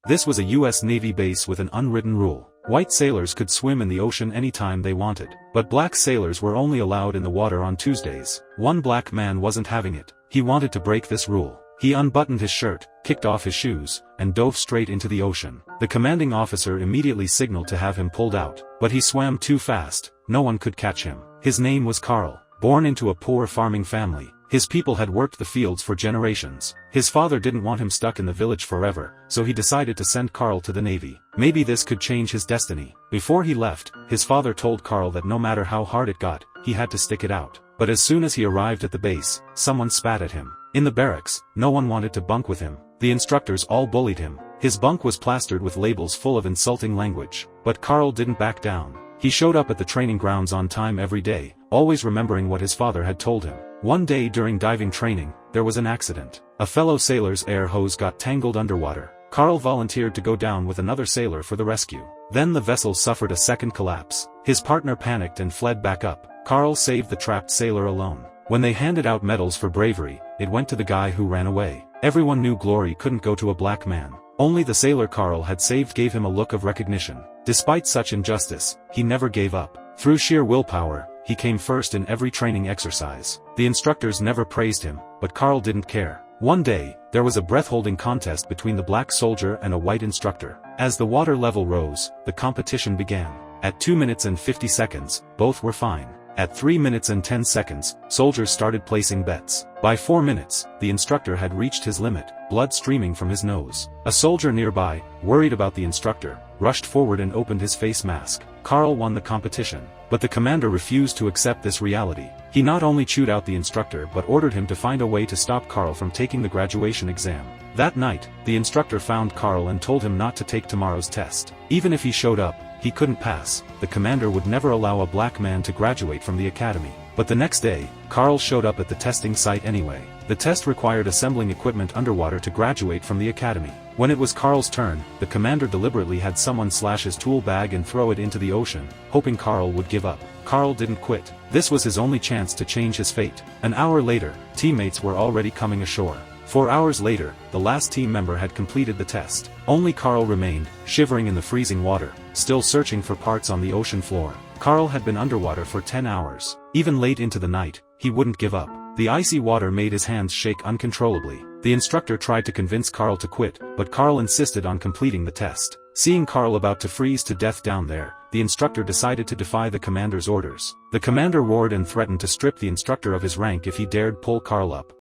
This was a US Navy base with an unwritten rule. White sailors could swim in the ocean anytime they wanted, but black sailors were only allowed in the water on Tuesdays. One black man wasn't having it. He wanted to break this rule. He unbuttoned his shirt, kicked off his shoes, and dove straight into the ocean. The commanding officer immediately signaled to have him pulled out, but he swam too fast. No one could catch him. His name was Carl. Born into a poor farming family, his people had worked the fields for generations. His father didn't want him stuck in the village forever, so he decided to send Carl to the Navy. Maybe this could change his destiny. Before he left, his father told Carl that no matter how hard it got, he had to stick it out. But as soon as he arrived at the base, someone spat at him. In the barracks, no one wanted to bunk with him. The instructors all bullied him. His bunk was plastered with labels full of insulting language. But Carl didn't back down. He showed up at the training grounds on time every day, always remembering what his father had told him. One day during diving training, there was an accident. A fellow sailor's air hose got tangled underwater. Carl volunteered to go down with another sailor for the rescue. Then the vessel suffered a second collapse. His partner panicked and fled back up. Carl saved the trapped sailor alone. When they handed out medals for bravery, it went to the guy who ran away. Everyone knew glory couldn't go to a black man. Only the sailor Carl had saved gave him a look of recognition. Despite such injustice, he never gave up. Through sheer willpower, he came first in every training exercise. The instructors never praised him, but Carl didn't care. One day, there was a breath-holding contest between the black soldier and a white instructor. As the water level rose, the competition began. At 2 minutes and 50 seconds, both were fine. At 3 minutes and 10 seconds, soldiers started placing bets. By 4 minutes, the instructor had reached his limit, blood streaming from his nose. A soldier nearby, worried about the instructor, rushed forward and opened his face mask. Carl won the competition. But the commander refused to accept this reality. He not only chewed out the instructor but ordered him to find a way to stop Carl from taking the graduation exam. That night, the instructor found Carl and told him not to take tomorrow's test. Even if he showed up, he couldn't pass. The commander would never allow a black man to graduate from the academy. But the next day, Carl showed up at the testing site anyway. The test required assembling equipment underwater to graduate from the academy. When it was Carl's turn, the commander deliberately had someone slash his tool bag and throw it into the ocean, hoping Carl would give up. Carl didn't quit. This was his only chance to change his fate. An hour later, teammates were already coming ashore. 4 hours later, the last team member had completed the test. Only Carl remained, shivering in the freezing water, still searching for parts on the ocean floor. Carl had been underwater for 10 hours. Even late into the night, he wouldn't give up. The icy water made his hands shake uncontrollably. The instructor tried to convince Carl to quit, but Carl insisted on completing the test. Seeing Carl about to freeze to death down there, the instructor decided to defy the commander's orders. The commander roared and threatened to strip the instructor of his rank if he dared pull Carl up.